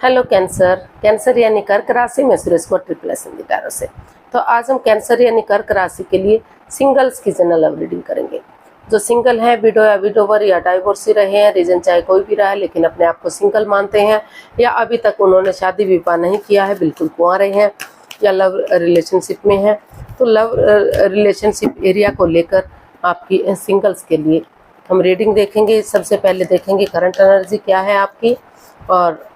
Hello cancer. Cancer यानी कर्क राशि में सुरेश को ट्रिपल एस हिंदी टैरो से। तो आज हम कैंसर यानी कर्क राशि के लिए सिंगल्स की जनरल लव रीडिंग करेंगे। जो सिंगल है, विडो या विडोवर या डाइवोर्सी रहे हैं, रीजन चाहे कोई भी रहा है लेकिन अपने आप को सिंगल मानते हैं, या अभी तक उन्होंने शादी विवाह नहीं किया है, बिल्कुल कुंवारे हैं, या लव रिलेशनशिप में है, तो लव रिलेशनशिप एरिया को लेकर आपकी सिंगल्स के लिए हम रीडिंग देखेंगे। सबसे पहले देखेंगे करंट एनर्जी क्या है आपकी, और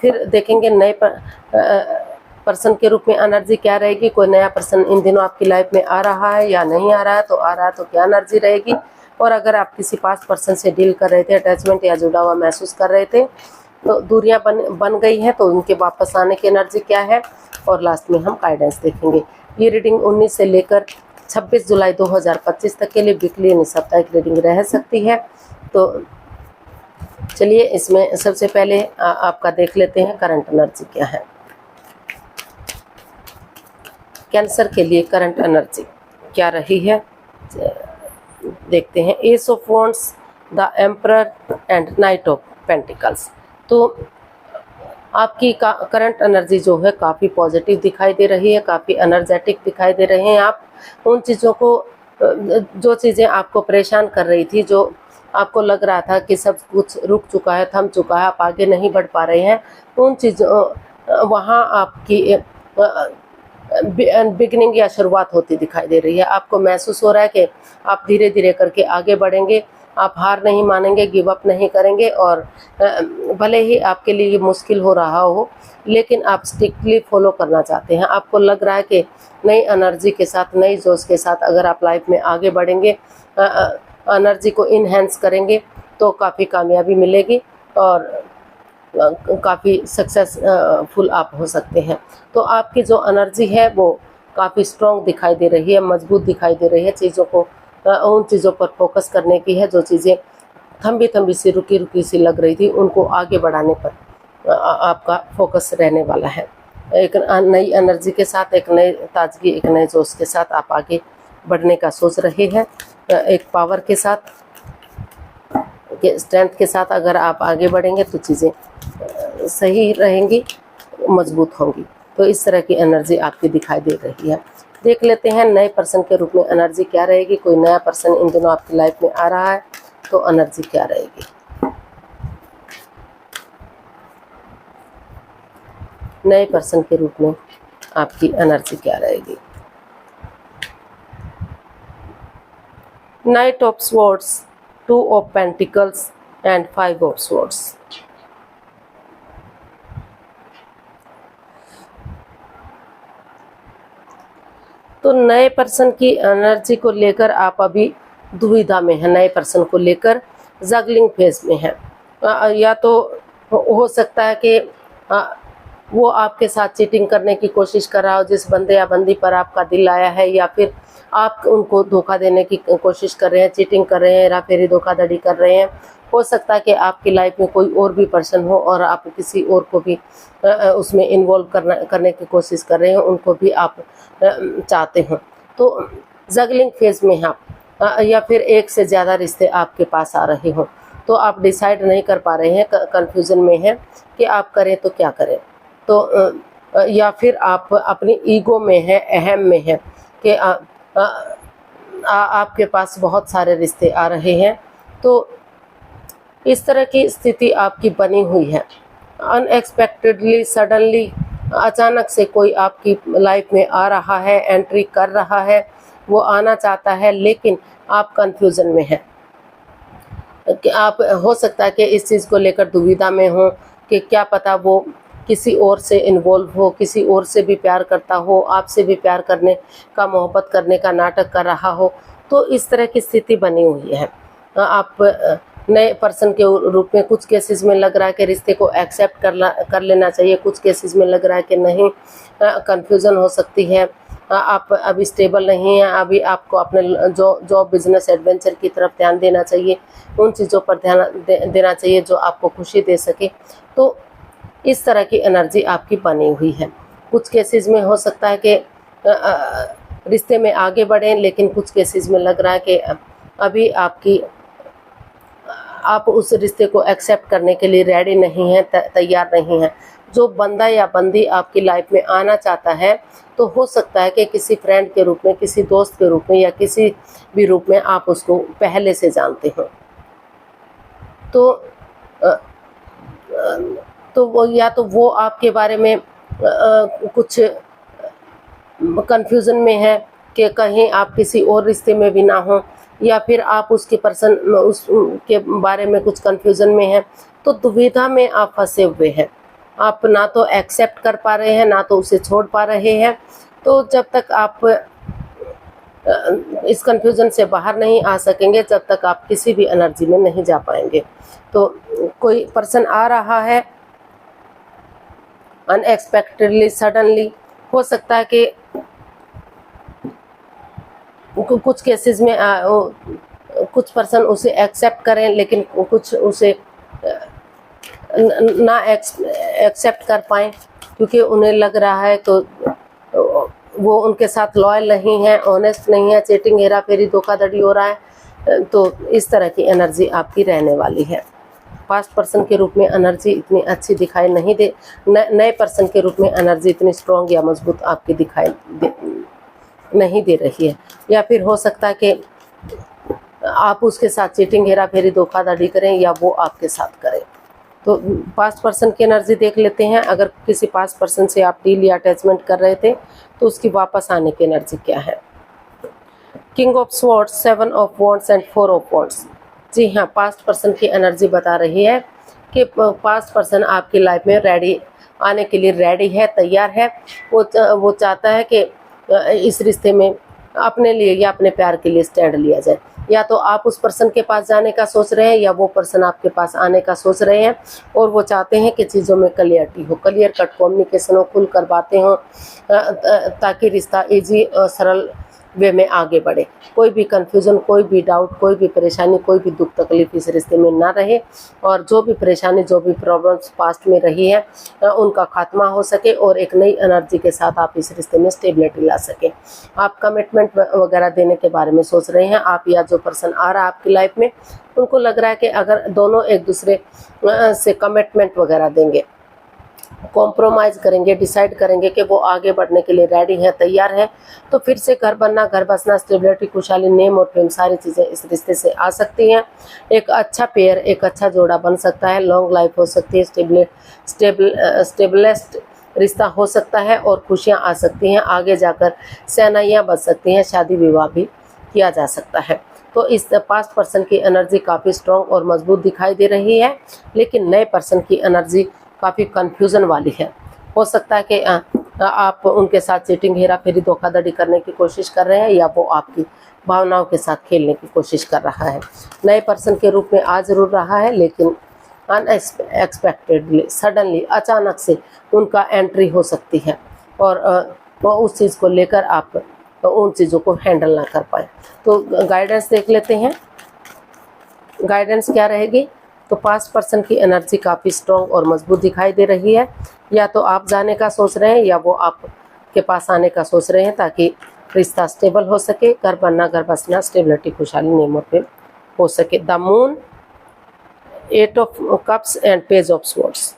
फिर देखेंगे नए पर्सन के रूप में एनर्जी क्या रहेगी। कोई नया पर्सन इन दिनों आपकी लाइफ में आ रहा है या नहीं आ रहा है, तो आ रहा है तो क्या एनर्जी रहेगी। और अगर आप किसी पास पर्सन से डील कर रहे थे, अटैचमेंट या जुड़ा हुआ महसूस कर रहे थे, तो दूरियां बन गई हैं, तो उनके वापस आने की एनर्जी क्या है। और लास्ट में हम गाइडेंस देखेंगे। ये रीडिंग 19 से लेकर 26 जुलाई 2025 तक के लिए वीकली यानी साप्ताहिक रीडिंग रह सकती है। तो चलिए इसमें सबसे पहले आपका देख लेते हैं करंट एनर्जी क्या है। कैंसर के लिए करंट एनर्जी क्या रही है देखते हैं। S of wands, the emperor and night of pentacles. तो आपकी करंट एनर्जी जो है काफ़ी पॉजिटिव दिखाई दे रही है, काफ़ी एनर्जेटिक दिखाई दे रहे हैं। आप उन चीज़ों को, जो चीज़ें आपको परेशान कर रही थी, जो आपको लग रहा था कि सब कुछ रुक चुका है, थम चुका है, आप आगे नहीं बढ़ पा रहे हैं, उन चीज़ों वहाँ आपकी बिगनिंग या शुरुआत होती दिखाई दे रही है। आपको महसूस हो रहा है कि आप धीरे धीरे करके आगे बढ़ेंगे, आप हार नहीं मानेंगे, गिव अप नहीं करेंगे। और भले ही आपके लिए ये मुश्किल हो रहा हो, लेकिन आप स्ट्रिक्टली फॉलो करना चाहते हैं। आपको लग रहा है कि नई एनर्जी के साथ, नई जोश के साथ अगर आप लाइफ में आगे बढ़ेंगे, एनर्जी को इनहेंस करेंगे, तो काफ़ी कामयाबी मिलेगी और काफ़ी सक्सेसफुल आप हो सकते हैं। तो आपकी जो एनर्जी है वो काफ़ी स्ट्रॉन्ग दिखाई दे रही है, मजबूत दिखाई दे रही है। चीज़ों को, उन चीज़ों पर फोकस करने की है जो चीज़ें थम्बी सी, रुकी सी लग रही थी, उनको आगे बढ़ाने पर आपका फोकस रहने वाला है। एक नई एनर्जी के साथ, एक नई ताजगी, एक नए जोश के साथ आप आगे बढ़ने का सोच रहे हैं। एक पावर के साथ, स्ट्रेंथ के साथ अगर आप आगे बढ़ेंगे तो चीज़ें सही रहेंगी, मजबूत होंगी। तो इस तरह की एनर्जी आपकी दिखाई दे रही है। देख लेते हैं नए पर्सन के रूप में एनर्जी क्या रहेगी। कोई नया पर्सन इन दिनों आपकी लाइफ में आ रहा है, तो एनर्जी क्या रहेगी। नए पर्सन के रूप में आपकी एनर्जी क्या रहेगी। Night of swords, 2 of pentacles and 5 of swords. तो नए पर्सन की एनर्जी को लेकर आप अभी दुविधा में हैं। नए पर्सन को लेकर जगलिंग फेज में हैं। या तो हो सकता है कि वो आपके साथ चीटिंग करने की कोशिश कर रहा हो, जिस बंदे या बंदी पर आपका दिल आया है, या फिर आप उनको धोखा देने की कोशिश कर रहे हैं, चीटिंग कर रहे हैं, हेराफेरी, धोखाधड़ी कर रहे हैं। हो सकता है कि आपकी लाइफ में कोई और भी पर्सन हो और आप किसी और को भी उसमें इन्वॉल्व करने की कोशिश कर रहे हैं, उनको भी आप चाहते हो। तो जगलिंग फेज में हैं आप, या फिर एक से ज़्यादा रिश्ते आपके पास आ रहे हो, तो आप डिसाइड नहीं कर पा रहे हैं, कंफ्यूजन में हैं कि आप करें तो क्या करें। तो या फिर आप अपनी ईगो में हैं, अहम में हैं कि आपके पास बहुत सारे रिश्ते आ रहे हैं। तो इस तरह की स्थिति आपकी बनी हुई है। अनएक्सपेक्टेडली, सडनली, अचानक से कोई आपकी लाइफ में आ रहा है, एंट्री कर रहा है, वो आना चाहता है, लेकिन आप कंफ्यूजन में हैं कि आप, हो सकता है कि इस चीज़ को लेकर दुविधा में हो कि क्या पता वो किसी और से इन्वॉल्व हो, किसी और से भी प्यार करता हो, आपसे भी प्यार करने का, मोहब्बत करने का नाटक कर रहा हो। तो इस तरह की स्थिति बनी हुई है। आप नए पर्सन के रूप में कुछ केसेस में लग रहा है कि रिश्ते को एक्सेप्ट कर लेना चाहिए, कुछ केसेस में लग रहा है कि नहीं, कंफ्यूजन हो सकती है। आप अभी स्टेबल नहीं हैं, अभी आपको अपने जॉब, बिजनेस, एडवेंचर की तरफ ध्यान देना चाहिए, उन चीज़ों पर ध्यान देना चाहिए जो आपको खुशी दे सके। तो इस तरह की एनर्जी आपकी बनी हुई है। कुछ केसेस में हो सकता है कि रिश्ते में आगे बढ़ें, लेकिन कुछ केसेस में लग रहा है कि अभी आपकी आप उस रिश्ते को एक्सेप्ट करने के लिए रेडी नहीं हैं, तैयार नहीं हैं। जो बंदा या बंदी आपकी लाइफ में आना चाहता है तो हो सकता है कि किसी फ्रेंड के रूप में, किसी दोस्त के रूप में या किसी भी रूप में आप उसको पहले से जानते हो। तो वो या तो वो आपके बारे में कुछ कंफ्यूजन में है कि कहीं आप किसी और रिश्ते में भी ना हो, या फिर आप उसके उसके बारे में कुछ कंफ्यूजन में है। तो दुविधा में आप फंसे हुए हैं। आप ना तो एक्सेप्ट कर पा रहे हैं, ना तो उसे छोड़ पा रहे हैं। तो जब तक आप इस कंफ्यूजन से बाहर नहीं आ सकेंगे, जब तक आप किसी भी एनर्जी में नहीं जा पाएंगे। तो कोई पर्सन आ रहा है अनएक्सपेक्टेडली, सडनली। हो सकता है कि कुछ केसेस में कुछ पर्सन उसे एक्सेप्ट करें, लेकिन कुछ उसे ना एक्सेप्ट कर पाएँ, क्योंकि उन्हें लग रहा है तो वो उनके साथ लॉयल नहीं है, ऑनेस्ट नहीं है, चीटिंग, हेरा फेरी, धोखाधड़ी हो रहा है। तो इस तरह की एनर्जी आपकी रहने वाली है। पास्ट पर्सन के रूप में एनर्जी इतनी अच्छी दिखाई नहीं दे, नए पर्सन के रूप में एनर्जी इतनी स्ट्रॉन्ग या मजबूत आपकी दिखाई नहीं दे रही है। या फिर हो सकता है कि आप उसके साथ चीटिंग, हेरा फेरी, धोखाधड़ी करें या वो आपके साथ करें। तो पास्ट पर्सन की एनर्जी देख लेते हैं। अगर किसी पास्ट पर्सन से आप डील या अटैचमेंट कर रहे थे तो उसकी वापस आने की एनर्जी क्या है। King of swords, 7 of wands and 4 of wands. जी हाँ, पास्ट पर्सन की एनर्जी बता रही है कि पास्ट पर्सन आपकी लाइफ में रेडी आने के लिए रेडी है, तैयार है। वो चाहता है कि इस रिश्ते में अपने लिए या अपने प्यार के लिए स्टैंड लिया जाए। या तो आप उस पर्सन के पास जाने का सोच रहे हैं या वो पर्सन आपके पास आने का सोच रहे हैं, और वो चाहते हैं कि चीज़ों में क्लियरिटी हो, क्लियर कट कम्युनिकेशन हो, खुल कर बातें हों, ताकि रिश्ता इजी और सरल वे में आगे बढ़े। कोई भी कंफ्यूजन, कोई भी डाउट, कोई भी परेशानी, कोई भी दुख तकलीफ इस रिश्ते में ना रहे, और जो भी परेशानी, जो भी प्रॉब्लम्स पास्ट में रही है उनका खात्मा हो सके, और एक नई एनर्जी के साथ आप इस रिश्ते में स्टेबिलिटी ला सकें। आप कमिटमेंट वगैरह देने के बारे में सोच रहे हैं। आप या जो पर्सन आ रहा है आपकी लाइफ में, उनको लग रहा है कि अगर दोनों एक दूसरे से कमिटमेंट वगैरह देंगे, कॉम्प्रोमाइज़ करेंगे, डिसाइड करेंगे कि वो आगे बढ़ने के लिए रेडी है, तैयार है, तो फिर से घर बनना, घर बसना, स्टेबिलिटी, खुशहाली, नेम और फेम, सारी चीज़ें इस रिश्ते से आ सकती हैं। एक अच्छा पेयर, एक अच्छा जोड़ा बन सकता है, लॉन्ग लाइफ हो सकती है, स्टेबलेस्ट रिश्ता हो सकता है, और खुशियाँ आ सकती हैं। आगे जाकर सहनाइयाँ बच सकती हैं, शादी विवाह भी किया जा सकता है। तो इस पास्ट पर्सन की एनर्जी काफ़ी स्ट्रॉन्ग और मजबूत दिखाई दे रही है, लेकिन नए पर्सन की एनर्जी काफ़ी कंफ्यूजन वाली है। हो सकता है कि आप उनके साथ चीटिंग, हेरा फेरी, धोखाधड़ी करने की कोशिश कर रहे हैं, या वो आपकी भावनाओं के साथ खेलने की कोशिश कर रहा है। नए पर्सन के रूप में आ जरूर रहा है, लेकिन अनएक्सपेक्टेडली, सडनली, अचानक से उनका एंट्री हो सकती है, और उस चीज़ को लेकर आप उन चीज़ों को हैंडल ना कर पाए। तो गाइडेंस देख लेते हैं। गाइडेंस क्या रहेगी। तो पास्ट पर्सन की एनर्जी काफ़ी स्ट्रॉन्ग और मजबूत दिखाई दे रही है। या तो आप जाने का सोच रहे हैं, या वो आपके पास आने का सोच रहे हैं, ताकि रिश्ता स्टेबल हो सके, घर बनना, घर बसना, स्टेबिलिटी, खुशहाली, नेम और फेम हो सके। The moon, 8 of cups and page of swords.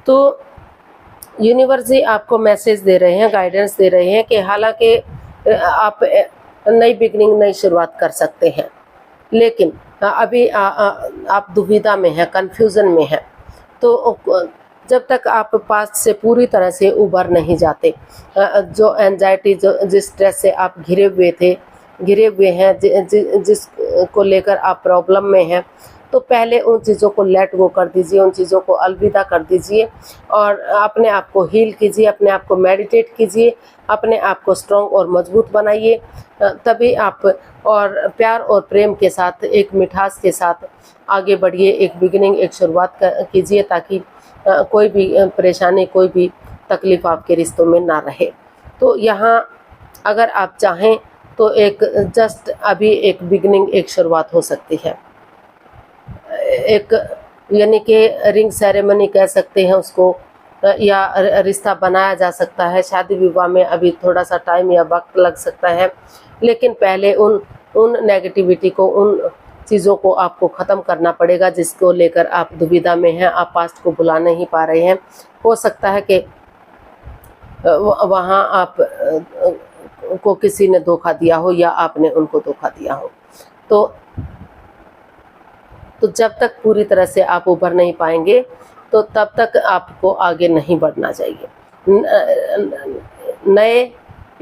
तो यूनिवर्स जी आपको मैसेज दे रहे हैं, गाइडेंस दे रहे हैं कि हालांकि आप नई बिगनिंग, नई शुरुआत कर सकते हैं, लेकिन अभी आप दुविधा में हैं, कंफ्यूजन में हैं। तो जब तक आप पास्ट से पूरी तरह से उबर नहीं जाते, जो एंजाइटी, जो जिस स्ट्रेस से आप घिरे हुए हैं, जिसको लेकर आप प्रॉब्लम में हैं, तो पहले उन चीज़ों को लेट गो कर दीजिए, उन चीज़ों को अलविदा कर दीजिए, और अपने आप को हील कीजिए, अपने आप को मेडिटेट कीजिए, अपने आप को स्ट्रॉन्ग और मजबूत बनाइए। तभी आप और प्यार और प्रेम के साथ, एक मिठास के साथ आगे बढ़िए, एक बिगिनिंग, एक शुरुआत कीजिए, ताकि कोई भी परेशानी, कोई भी तकलीफ़ आपके रिश्तों में ना रहे। तो यहाँ अगर आप चाहें तो एक जस्ट अभी एक बिगिनिंग, एक शुरुआत हो सकती है। एक यानी कि रिंग सेरेमनी कह सकते हैं उसको, या रिश्ता बनाया जा सकता है। शादी विवाह में अभी थोड़ा सा टाइम या वक्त लग सकता है, लेकिन पहले उन नेगेटिविटी को, उन चीज़ों को आपको ख़त्म करना पड़ेगा जिसको लेकर आप दुविधा में हैं, आप पास्ट को भुला नहीं पा रहे हैं। हो सकता है कि वहाँ आप को किसी ने धोखा दिया हो या आपने उनको धोखा दिया हो। तो जब तक पूरी तरह से आप उभर नहीं पाएंगे तो तब तक आपको आगे नहीं बढ़ना चाहिए। नए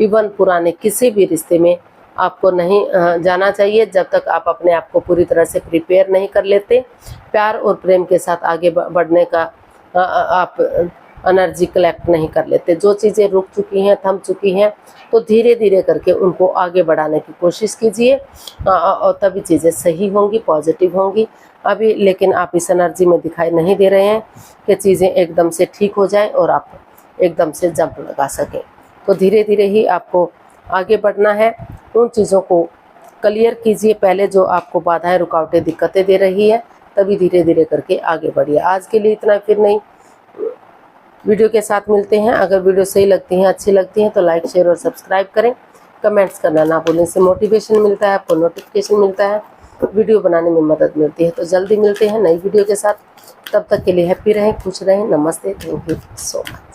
इवन पुराने किसी भी रिश्ते में आपको नहीं जाना चाहिए जब तक आप अपने आप को पूरी तरह से प्रिपेयर नहीं कर लेते। प्यार और प्रेम के साथ आगे बढ़ने का आप एनर्जी कलेक्ट नहीं कर लेते। जो चीज़ें रुक चुकी हैं, थम चुकी हैं, तो धीरे धीरे करके उनको आगे बढ़ाने की कोशिश कीजिए और तभी चीज़ें सही होंगी, पॉजिटिव होंगी। अभी लेकिन आप इस एनर्जी में दिखाई नहीं दे रहे हैं कि चीज़ें एकदम से ठीक हो जाएं और आप एकदम से जंप लगा सकें। तो धीरे धीरे ही आपको आगे बढ़ना है। उन चीज़ों को क्लियर कीजिए पहले जो आपको बाधाएं, रुकावटें, दिक्कतें दे रही है, तभी धीरे धीरे करके आगे बढ़िए। आज के लिए इतना, फिर नहीं वीडियो के साथ मिलते हैं। अगर वीडियो सही लगती हैं, अच्छी लगती हैं तो लाइक, शेयर और सब्सक्राइब करें। कमेंट्स करना ना भूलें, इससे मोटिवेशन मिलता है, आपको नोटिफिकेशन मिलता है, वीडियो बनाने में मदद मिलती है। तो जल्दी मिलते हैं नई वीडियो के साथ। तब तक के लिए हैप्पी रहें, खुश रहें। नमस्ते, थैंक यू सो मच।